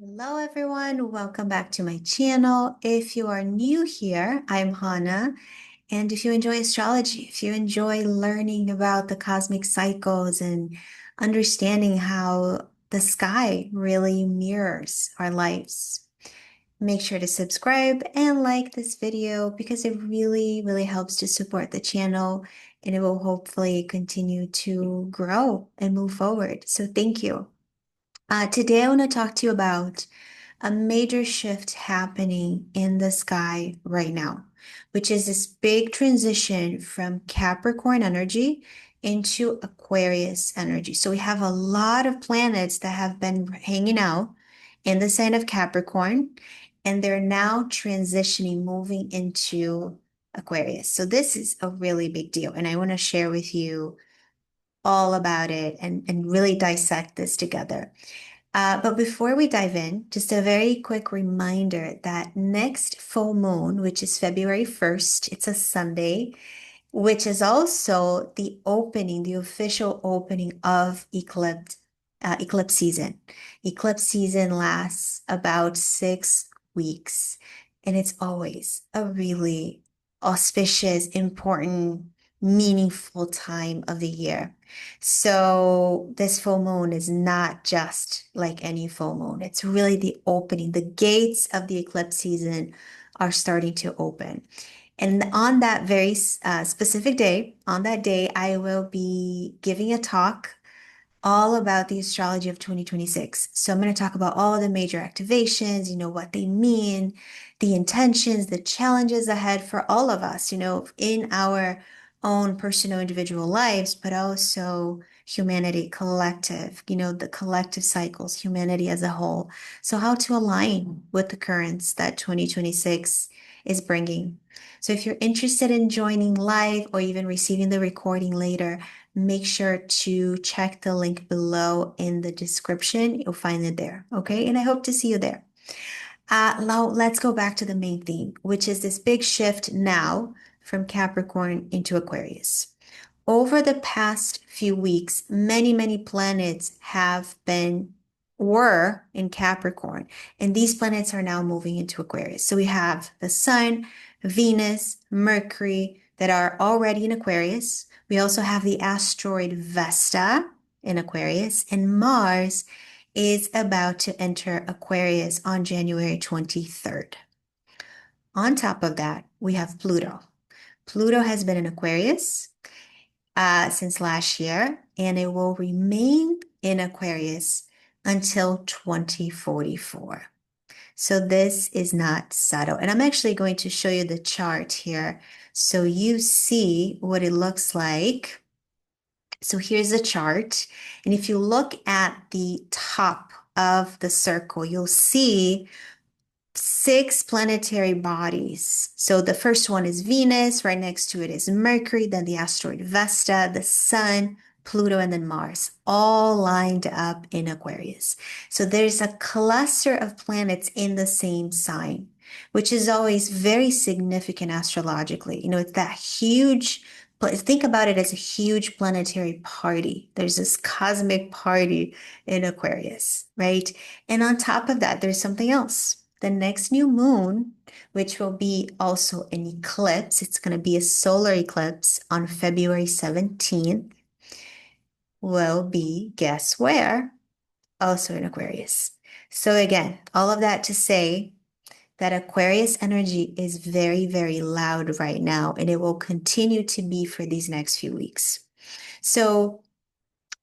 Hello everyone, welcome back to my channel. If you are new here, I'm Hannah, and if you enjoy astrology, if you enjoy learning about the cosmic cycles and understanding how the sky really mirrors our lives, make sure to subscribe and like this video because it really helps to support the channel and it will hopefully continue to grow and move forward. So thank you. Today I want to talk to you about a major shift happening in the sky right now, which is this big transition from Capricorn energy into Aquarius energy. So we have a lot of planets that have been hanging out in the sign of Capricorn, and they're now transitioning, moving into Aquarius. So this is a really big deal, and I want to share with you all about it and really dissect this together. But before we dive in, just a very quick reminder that next full moon, which is February 1st, it's a Sunday, which is also the opening, the official opening of eclipse season. Eclipse season lasts about 6 weeks, and it's always a really auspicious, important, meaningful time of the year. So this full moon is not just like any full moon. It's really the opening. The gates of the eclipse season are starting to open. And on that very specific day, on that day, I will be giving a talk all about the astrology of 2026. So I'm going to talk about all the major activations, what they mean, the intentions, the challenges ahead for all of us, in our own personal individual lives, but also humanity collective, the collective cycles, humanity as a whole. So how to align with the currents that 2026 is bringing. So if you're interested in joining live or even receiving the recording later, make sure to check the link below in the description. You'll find it there. Okay. And I hope to see you there. Now let's go back to the main theme, which is this big shift now from Capricorn into Aquarius. Over the past few weeks, many planets were in Capricorn, and these planets are now moving into Aquarius. So we have the Sun, Venus, Mercury that are already in Aquarius. We also have the asteroid Vesta in Aquarius, and Mars is about to enter Aquarius on January 23rd. On top of that, we have Pluto. Pluto has been in Aquarius since last year, and it will remain in Aquarius until 2044. So this is not subtle. And I'm actually going to show you the chart here so you see what it looks like. So here's the chart. And if you look at the top of the circle, you'll see 6 planetary bodies. So the first one is Venus, right next to it is Mercury, then the asteroid Vesta, the Sun, Pluto, and then Mars, all lined up in Aquarius. So there's a cluster of planets in the same sign, which is always very significant astrologically. It's that huge, think about it as a huge planetary party. There's this cosmic party in Aquarius, right? And on top of that, there's something else. The next new moon, which will be also an eclipse, it's going to be a solar eclipse on February 17th, will be, guess where? Also in Aquarius. So again, all of that to say that Aquarius energy is very loud right now, and it will continue to be for these next few weeks. So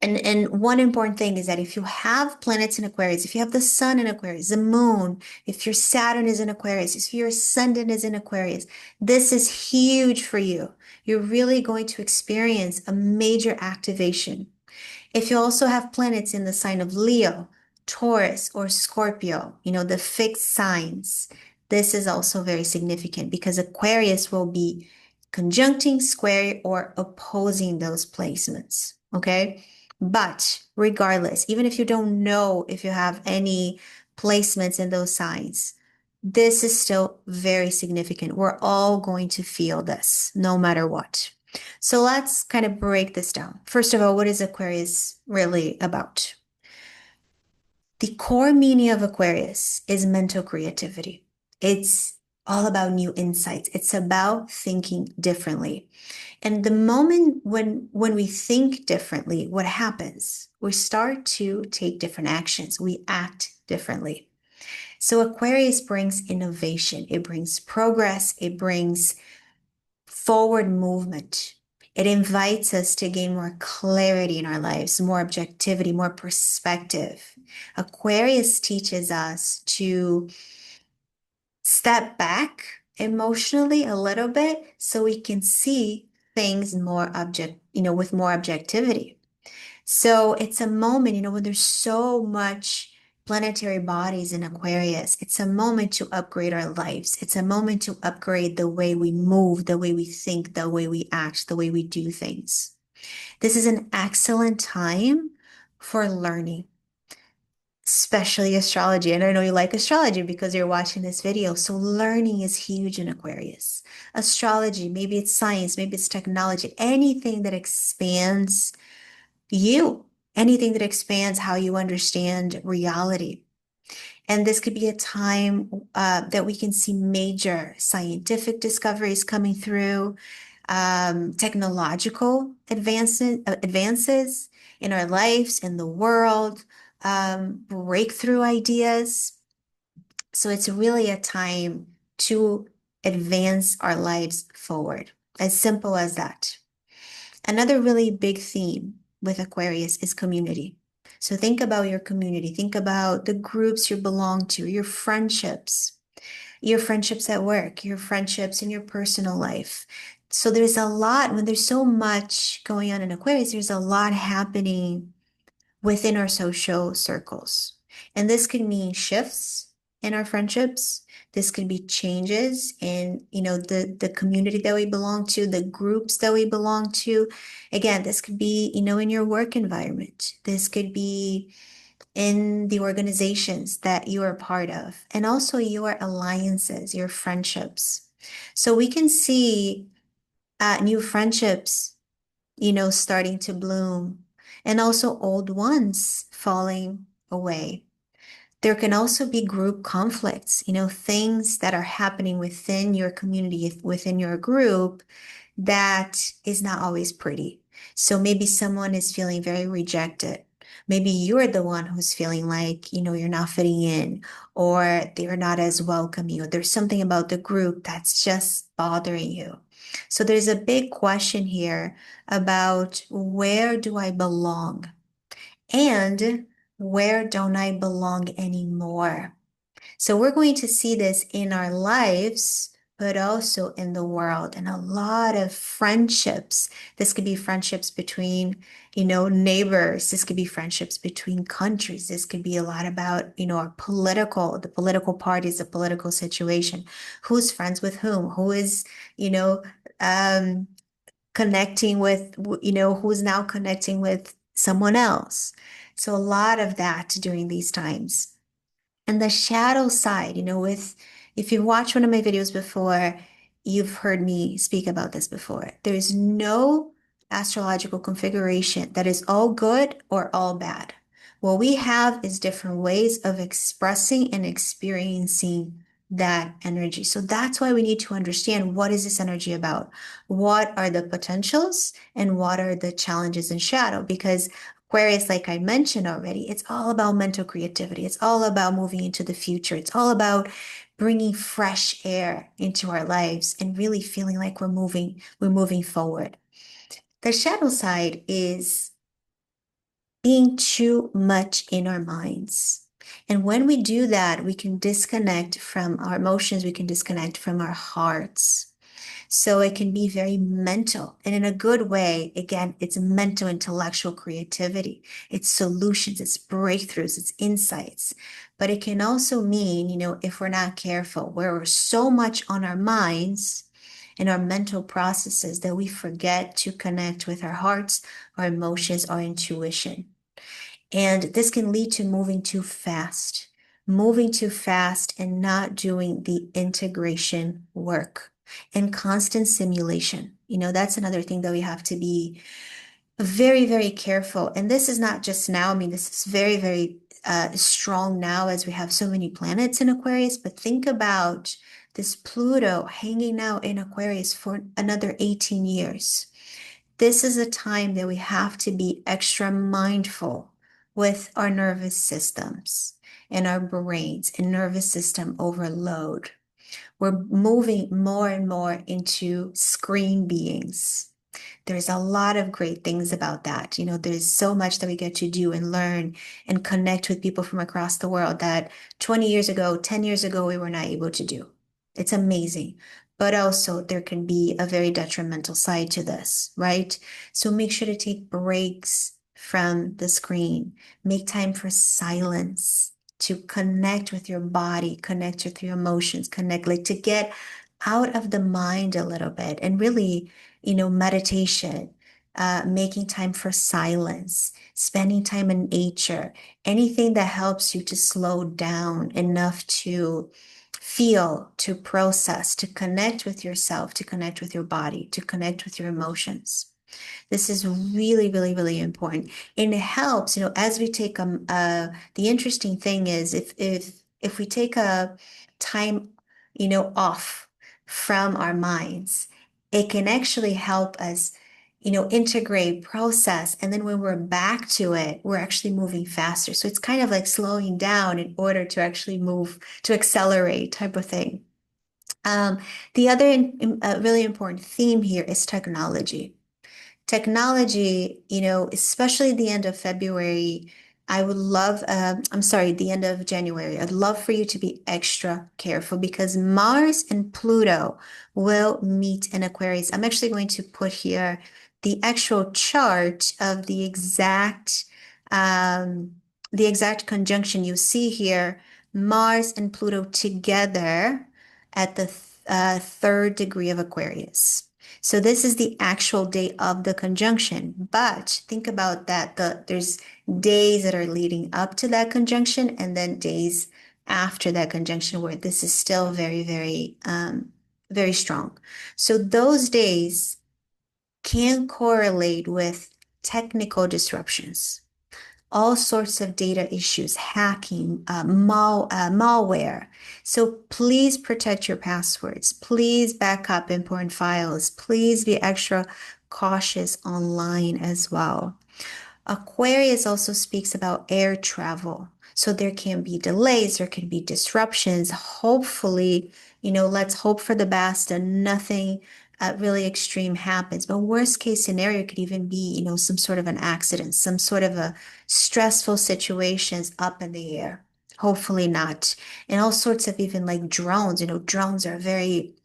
and one important thing is that if you have planets in Aquarius, if you have the sun in Aquarius, the moon, if your Saturn is in Aquarius, if your ascendant is in Aquarius, this is huge for you. You're really going to experience a major activation. If you also have planets in the sign of Leo, Taurus, or Scorpio, the fixed signs, this is also very significant because Aquarius will be conjuncting, square, or opposing those placements. Okay. But regardless, even if you don't know if you have any placements in those signs, this is still very significant. We're all going to feel this no matter what. So let's kind of break this down. First of all, what is Aquarius really about? The core meaning of Aquarius is mental creativity. It's all about new insights. It's about thinking differently. And the moment when we think differently, what happens? We start to take different actions. We act differently. So Aquarius brings innovation. It brings progress. It brings forward movement. It invites us to gain more clarity in our lives, more objectivity, more perspective. Aquarius teaches us to step back emotionally a little bit so we can see things more with more objectivity. So it's a moment, when there's so much planetary bodies in Aquarius, it's a moment to upgrade our lives. It's a moment to upgrade the way we move, the way we think, the way we act, the way we do things. This is an excellent time for learning, especially astrology. And I know you like astrology because you're watching this video. So learning is huge in Aquarius. Astrology, maybe it's science, maybe it's technology, anything that expands you, anything that expands how you understand reality. And this could be a time that we can see major scientific discoveries coming through, technological advances in our lives, in the world, breakthrough ideas. So it's really a time to advance our lives forward, as simple as that. Another really big theme with Aquarius is community. So think about your community. Think about the groups you belong to, your friendships at work, your friendships in your personal life. So there's a lot, when there's so much going on in Aquarius, there's a lot happening within our social circles. And this could mean shifts in our friendships. This could be changes in, the community that we belong to, the groups that we belong to. Again, this could be, in your work environment. This could be in the organizations that you are part of, and also your alliances, your friendships. So we can see new friendships starting to bloom, and also old ones falling away. There can also be group conflicts, things that are happening within your community, within your group that is not always pretty. So maybe someone is feeling very rejected. Maybe you're the one who's feeling like, you're not fitting in, or they're not as welcoming, or there's something about the group that's just bothering you. So there's a big question here about, where do I belong? And where don't I belong anymore? So we're going to see this in our lives, but also in the world, and a lot of friendships. This could be friendships between, neighbors. This could be friendships between countries. This could be a lot about, the political parties, the political situation. Who's friends with whom? Who is, you know, um, connecting with, who's now connecting with someone else. So a lot of that during these times. And the shadow side, if you watched one of my videos before, you've heard me speak about this before. There's no astrological configuration that is all good or all bad. What we have is different ways of expressing and experiencing that energy. So that's why we need to understand, what is this energy about? What are the potentials and what are the challenges in shadow? Because Aquarius, like I mentioned already, it's all about mental creativity. It's all about moving into the future. It's all about bringing fresh air into our lives and really feeling like we're moving forward. The shadow side is being too much in our minds. And when we do that, we can disconnect from our emotions, we can disconnect from our hearts. So it can be very mental, and in a good way. Again, it's mental, intellectual creativity. It's solutions, it's breakthroughs, it's insights. But it can also mean, if we're not careful, where we're so much on our minds and our mental processes that we forget to connect with our hearts, our emotions, our intuition. And this can lead to moving too fast and not doing the integration work, and constant simulation. That's another thing that we have to be very, very careful. And this is not just now. I mean, this is very, very strong now as we have so many planets in Aquarius, but think about this Pluto hanging out in Aquarius for another 18 years. This is a time that we have to be extra mindful with our nervous systems and our brains and nervous system overload. We're moving more and more into screen beings. There's a lot of great things about that. There's so much that we get to do and learn and connect with people from across the world that 20 years ago, 10 years ago, we were not able to do. It's amazing. But also, there can be a very detrimental side to this, right? So make sure to take breaks from the screen. Make time for silence to connect with your body, connect with your emotions, connect, like to get out of the mind a little bit and really meditation, making time for silence, spending time in nature, anything that helps you to slow down enough to feel, to process, to connect with yourself, to connect with your body, to connect with your emotions. This is really, really, really important. And it helps, as we take the interesting thing is if we take a time, off from our minds, it can actually help us, integrate, process. And then when we're back to it, we're actually moving faster. So it's kind of like slowing down in order to actually move, to accelerate type of thing. The other really important theme here is technology. Technology, especially the end of February, I would love, I'm sorry, the end of January, I'd love for you to be extra careful because Mars and Pluto will meet in Aquarius. I'm actually going to put here the actual chart of the exact conjunction you see here, Mars and Pluto together at the third degree of Aquarius. So this is the actual day of the conjunction, but think about that. There's days that are leading up to that conjunction and then days after that conjunction where this is still very, very, very strong. So those days can correlate with technical disruptions, all sorts of data issues, hacking, malware. So please protect your passwords. Please back up important files. Please be extra cautious online as well. Aquarius also speaks about air travel. So there can be delays, there can be disruptions. Hopefully, let's hope for the best and nothing really extreme happens. But worst case scenario could even be, some sort of an accident, some sort of a stressful situations up in the air. Hopefully not. And all sorts of even like drones, drones are a very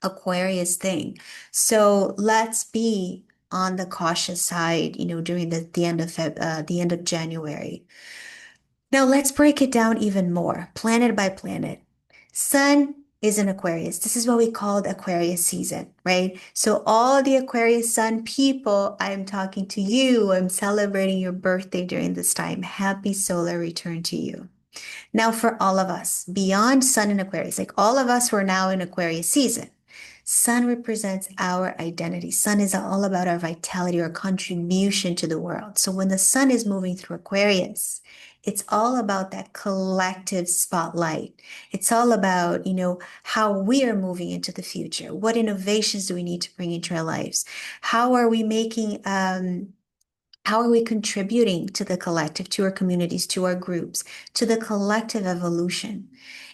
Aquarius thing. So let's be on the cautious side, during the end of the end of January. Now let's break it down even more, planet by planet. Sun is in Aquarius. This is what we call the Aquarius season, right? So all the Aquarius Sun people, I'm talking to you. I'm celebrating your birthday during this time. Happy solar return to you. Now for all of us, beyond Sun and Aquarius, like all of us who are now in Aquarius season, Sun represents our identity. Sun is all about our vitality, our contribution to the world. So when the Sun is moving through Aquarius, it's all about that collective spotlight. It's all about, how we are moving into the future. What innovations do we need to bring into our lives? How are we making, how are we contributing to the collective, to our communities, to our groups, to the collective evolution?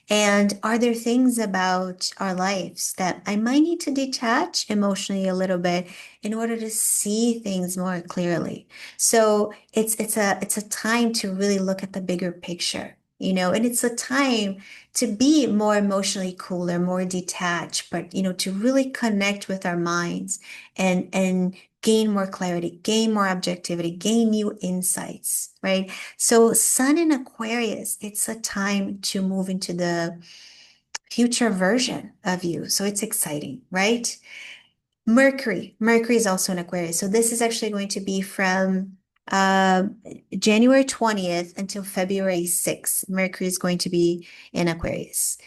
And are there things about our lives that I might need to detach emotionally a little bit in order to see things more clearly? So it's a time to really look at the bigger picture, and it's a time to be more emotionally cooler, more detached, but to really connect with our minds and gain more clarity, gain more objectivity, gain new insights, right? So Sun in Aquarius, it's a time to move into the future version of you. So it's exciting, right? Mercury is also in Aquarius. So this is actually going to be from January 20th until February 6th. Mercury is going to be in Aquarius.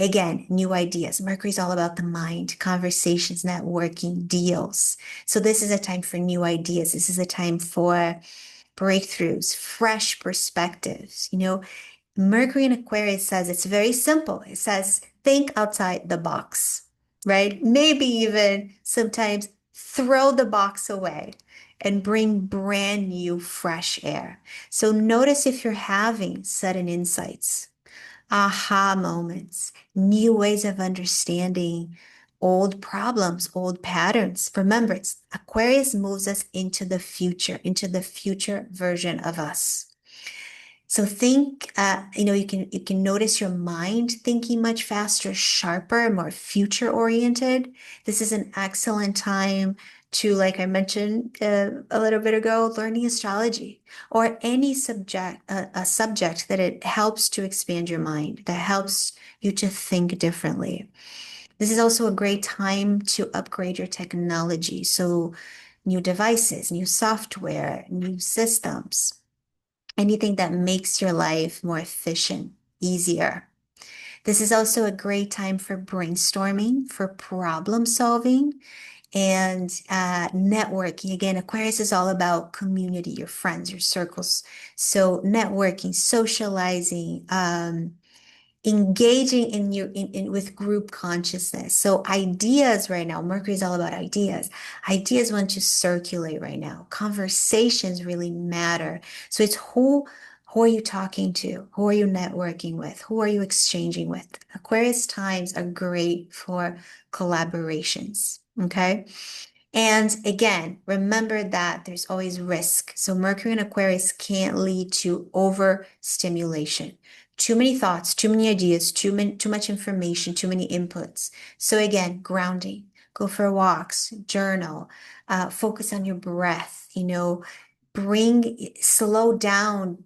Again, new ideas. Mercury is all about the mind, conversations, networking, deals. So this is a time for new ideas. This is a time for breakthroughs, fresh perspectives. Mercury in Aquarius says it's very simple. It says, think outside the box, right? Maybe even sometimes throw the box away and bring brand new fresh air. So notice if you're having sudden insights, aha moments, new ways of understanding old problems, old patterns. Remember, Aquarius moves us into the future version of us. So think, you can notice your mind thinking much faster, sharper, more future oriented. This is an excellent time to, like I mentioned a little bit ago, learning astrology or any a subject that it helps to expand your mind, that helps you to think differently. This is also a great time to upgrade your technology. So new devices, new software, new systems, anything that makes your life more efficient, easier. This is also a great time for brainstorming, for problem solving, and networking. Again, Aquarius is all about community, your friends, your circles. So networking, socializing, engaging with group consciousness. So ideas right now, Mercury is all about ideas. Ideas want to circulate right now. Conversations really matter. So it's who are you talking to? Who are you networking with? Who are you exchanging with? Aquarius times are great for collaborations. Okay. And again, remember that there's always risk. So Mercury in Aquarius can't lead to overstimulation. Too many thoughts, too many ideas, too much information, too many inputs. So again, grounding, go for walks, journal, focus on your breath, slow down,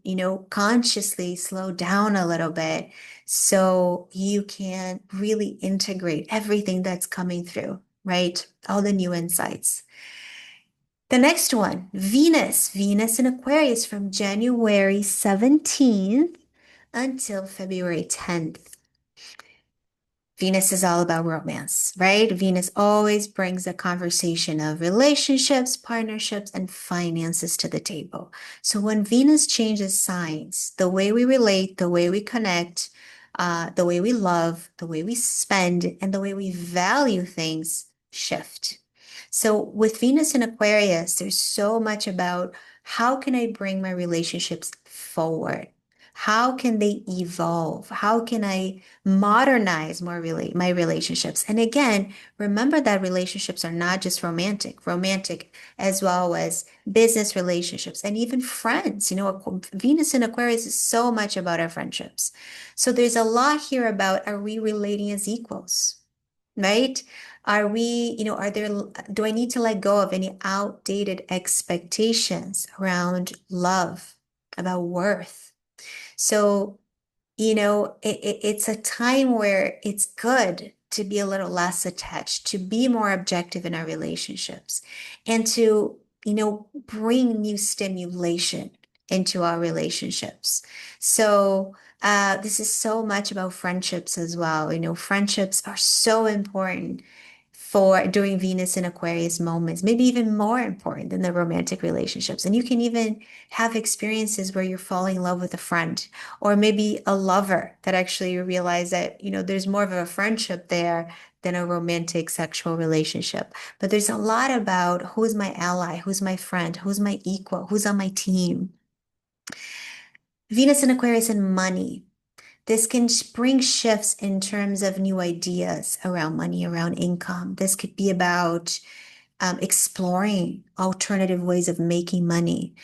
consciously slow down a little bit so you can really integrate everything that's coming through, right? All the new insights. The next one, Venus. Venus in Aquarius from January 17th until February 10th. Venus is all about romance, right? Venus always brings a conversation of relationships, partnerships, and finances to the table. So when Venus changes signs, the way we relate, the way we connect, the way we love, the way we spend, and the way we value things shift. So with Venus in Aquarius, there's so much about how can I bring my relationships forward? How can they evolve? How can I modernize my relationships? And again, remember that relationships are not just romantic as well as business relationships and even friends. Venus in Aquarius is so much about our friendships. So there's a lot here about, are we relating as equals, right? Are we, do I need to let go of any outdated expectations around love, about worth? So, it's a time where it's good to be a little less attached, to be more objective in our relationships, and to, bring new stimulation into our relationships. So, this is so much about friendships as well. Friendships are so important for during Venus and Aquarius moments, maybe even more important than the romantic relationships. And you can even have experiences where you're falling in love with a friend or maybe a lover that actually you realize that, there's more of a friendship there than a romantic sexual relationship. But there's a lot about who's my ally, who's my friend, who's my equal, who's on my team. Venus and Aquarius and money. This can bring shifts in terms of new ideas around money, around income. This could be about exploring alternative ways of making money.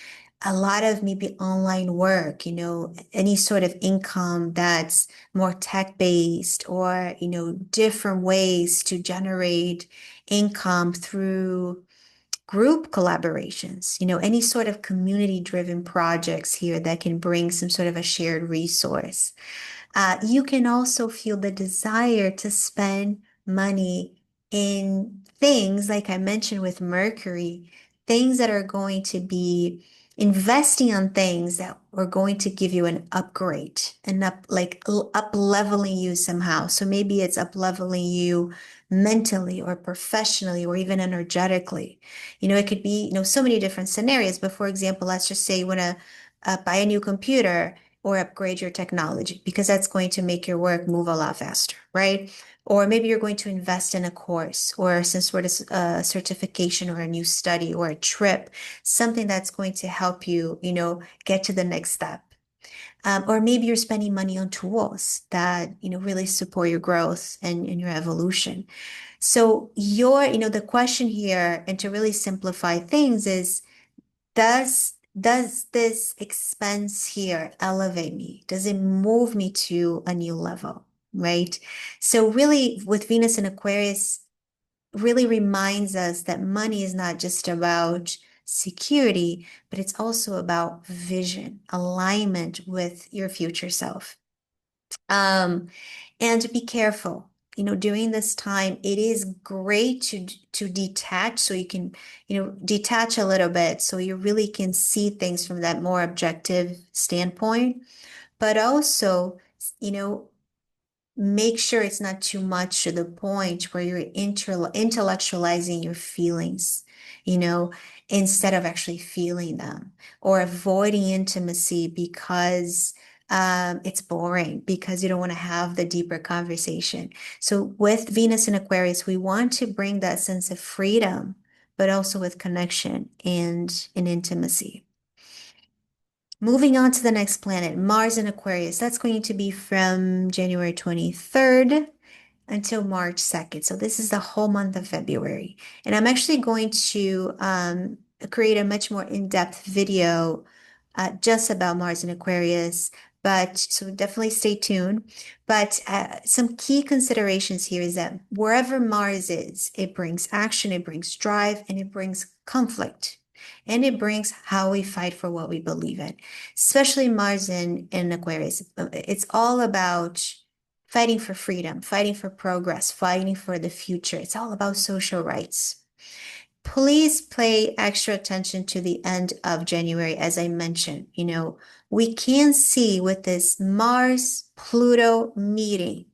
A lot of maybe online work, any sort of income that's more tech-based or, different ways to generate income through group collaborations, any sort of community-driven projects here that can bring some sort of a shared resource. You can also feel the desire to spend money in things, like I mentioned with Mercury, things that are going to be investing on things that are going to give you an upgrade and up leveling you somehow. So maybe it's up leveling you mentally or professionally or even energetically. It could be, so many different scenarios. But for example, let's just say you want to buy a new computer or upgrade your technology because that's going to make your work move a lot faster, right? Or maybe you're going to invest in a course or some sort of certification or a new study or a trip, something that's going to help you, get to the next step. Or maybe you're spending money on tools that, really support your growth and your evolution. So the question here, and to really simplify things is, does this expense here elevate me? Does it move me to a new level? Right? So really with Venus and Aquarius really reminds us that money is not just about security, but it's also about vision, alignment with your future self. Um, and be careful. During this time, it is great to detach so you can, detach a little bit so you really can see things from that more objective standpoint. But also, you know, make sure it's not too much to the point where you're intellectualizing your feelings, you know, instead of actually feeling them, or avoiding intimacy because it's boring, because you don't want to have the deeper conversation. So with Venus and Aquarius, we want to bring that sense of freedom, but also with connection and intimacy. Moving on to the next planet, Mars in Aquarius. That's going to be from January 23rd until March 2nd. So this is the whole month of February. And I'm actually going to create a much more in-depth video just about Mars in Aquarius. But so definitely stay tuned. But some key considerations here is that wherever Mars is, it brings action, it brings drive, and it brings conflict. And it brings how we fight for what we believe in, especially Mars in Aquarius. It's all about fighting for freedom, fighting for progress, fighting for the future. It's all about social rights. Please pay extra attention to the end of January, as I mentioned. We can see with this Mars Pluto meeting,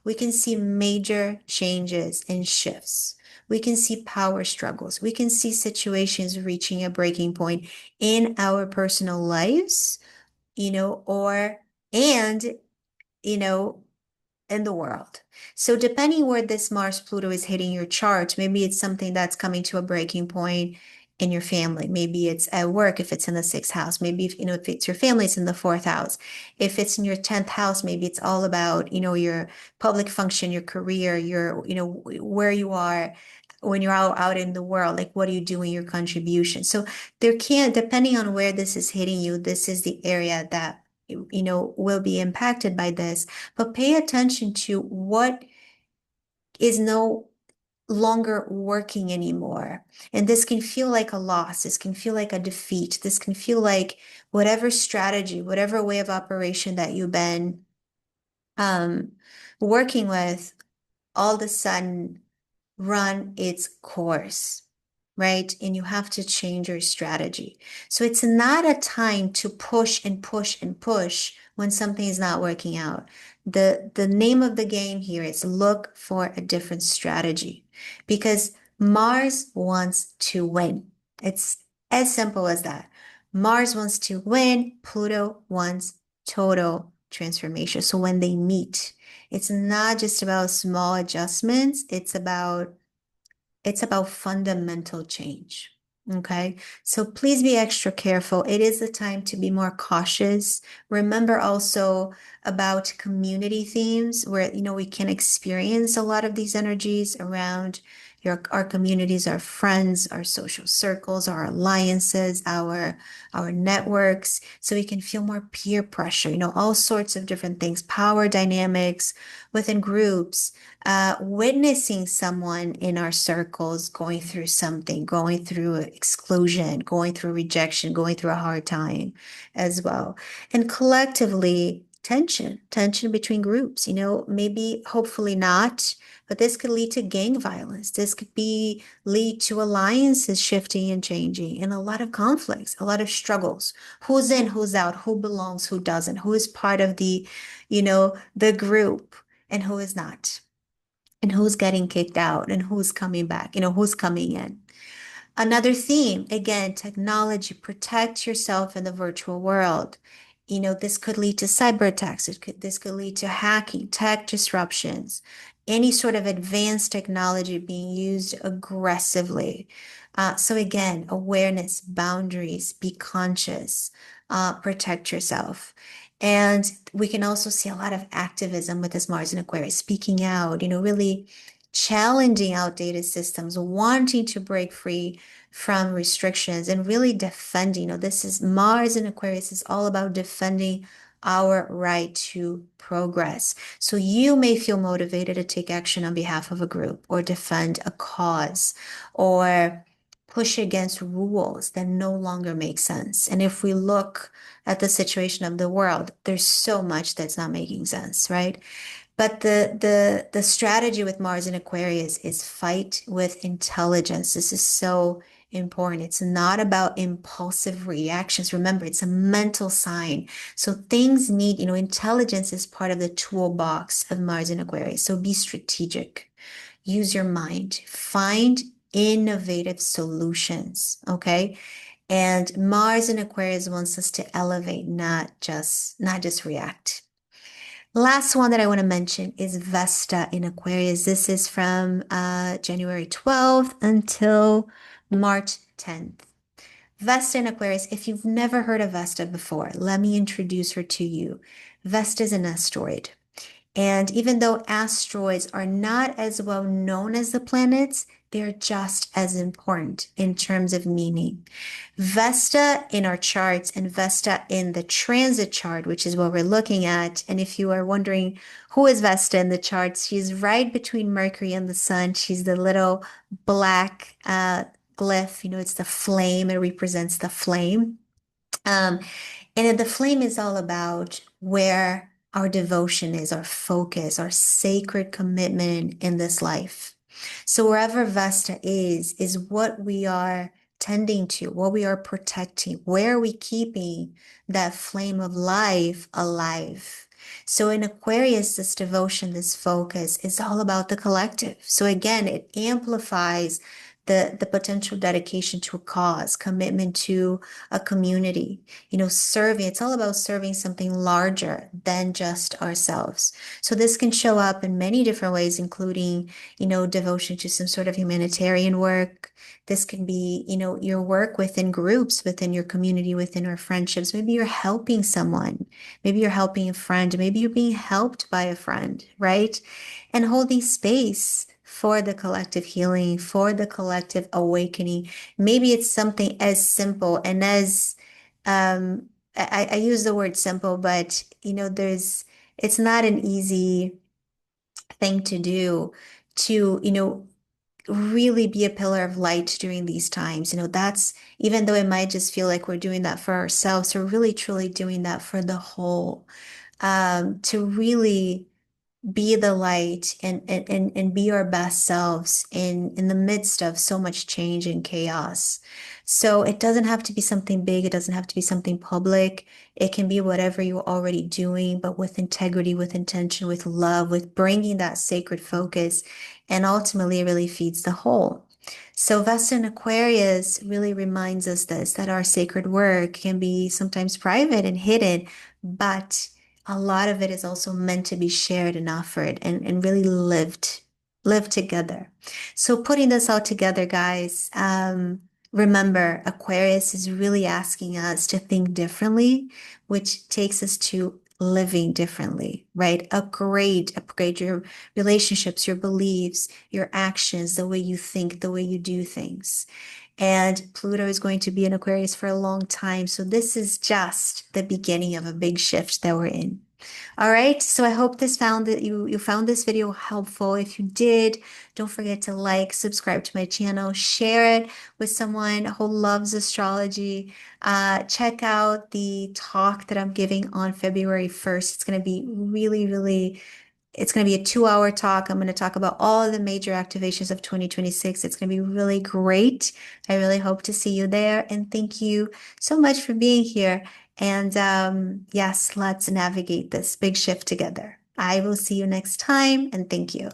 we can see major changes and shifts. We can see power struggles. We can see situations reaching a breaking point in our personal lives, or, and, you know, in the world. So depending where this Mars Pluto is hitting your chart, maybe it's something that's coming to a breaking point in your family. Maybe it's at work if it's in the sixth house. Maybe if it's your family, it's in the fourth house. If it's in your 10th house, maybe it's all about, your public function, your career, your, where you are when you're out in the world, like what are you doing, your contribution. So depending on where this is hitting you, this is the area that will be impacted by this. But pay attention to what is no longer working anymore. And this can feel like a loss. This can feel like a defeat. This can feel like whatever strategy, whatever way of operation that you've been um, working with, all of a sudden run its course, right? And you have to change your strategy. So it's not a time to push and push and push when something is not working out. The name of the game here is look for a different strategy, because Mars wants to win. It's as simple as that. Mars wants to win, Pluto wants total transformation. So when they meet, it's not just about small adjustments, it's about fundamental change. Okay. So please be extra careful. It is the time to be more cautious. Remember also about community themes where, we can experience a lot of these energies around our communities, our friends, our social circles, our alliances, our networks. So we can feel more peer pressure, all sorts of different things, power dynamics within groups, witnessing someone in our circles going through something, going through exclusion, going through rejection, going through a hard time as well. And collectively, tension between groups, maybe hopefully not, but this could lead to gang violence. This could be lead to alliances shifting and changing and a lot of conflicts, a lot of struggles. Who's in, who's out, who belongs, who doesn't, who is part of the group and who is not, and who's getting kicked out and who's coming back, who's coming in. Another theme, again, technology, protect yourself in the virtual world. This could lead to cyber attacks. This could lead to hacking, tech disruptions, any sort of advanced technology being used aggressively. So again, awareness, boundaries, be conscious, protect yourself. And we can also see a lot of activism with this Mars in Aquarius, speaking out, really challenging outdated systems, wanting to break free from restrictions and really defending. This is Mars in Aquarius is all about defending our right to progress. So you may feel motivated to take action on behalf of a group or defend a cause or push against rules that no longer make sense. And if we look at the situation of the world, there's so much that's not making sense, right? But the strategy with Mars in Aquarius is fight with intelligence. This is so important. It's not about impulsive reactions. Remember, it's a mental sign. So things need, intelligence is part of the toolbox of Mars in Aquarius. So be strategic. Use your mind. Find innovative solutions. Okay. And Mars in Aquarius wants us to elevate, not just react. Last one that I want to mention is Vesta in Aquarius. This is from January 12th until March 10th. Vesta in Aquarius, if you've never heard of Vesta before, let me introduce her to you. Vesta is an asteroid. And even though asteroids are not as well known as the planets, they're just as important in terms of meaning. Vesta in our charts and Vesta in the transit chart, which is what we're looking at. And if you are wondering who is Vesta in the charts, she's right between Mercury and the Sun. She's the little black glyph, it's the flame. It represents the flame. And the flame is all about where our devotion is, our focus, our sacred commitment in this life. So wherever Vesta is what we are tending to, what we are protecting, where are we keeping that flame of life alive? So in Aquarius, this devotion, this focus is all about the collective. So again, it amplifies the potential dedication to a cause, commitment to a community, serving. It's all about serving something larger than just ourselves. So this can show up in many different ways, including, devotion to some sort of humanitarian work. This can be, your work within groups, within your community, within our friendships. Maybe you're helping someone. Maybe you're helping a friend. Maybe you're being helped by a friend, right? And holding space for the collective healing, for the collective awakening. Maybe it's something as simple and as I use the word simple, but it's not an easy thing to do to, really be a pillar of light during these times. That's even though it might just feel like we're doing that for ourselves, we're really truly doing that for the whole, to really be the light and be our best selves in the midst of so much change and chaos. So it doesn't have to be something big. It doesn't have to be something public. It can be whatever you're already doing, but with integrity, with intention, with love, with bringing that sacred focus. And ultimately, it really feeds the whole. So Vesta in Aquarius really reminds us that our sacred work can be sometimes private and hidden, but a lot of it is also meant to be shared and offered and really lived together. So putting this all together, guys, remember Aquarius is really asking us to think differently, which takes us to living differently, right? Upgrade your relationships, your beliefs, your actions, the way you think, the way you do things. And Pluto is going to be in Aquarius for a long time. So this is just the beginning of a big shift that we're in. All right, so I hope this found that you found this video helpful. If you did, don't forget to like, subscribe to my channel, share it with someone who loves astrology. Check out the talk that I'm giving on February 1st. It's going to be really, it's going to be a 2 hour talk. I'm going to talk about all the major activations of 2026. It's going to be really great. I really hope to see you there. And thank you so much for being here. And yes, let's navigate this big shift together. I will see you next time. And thank you.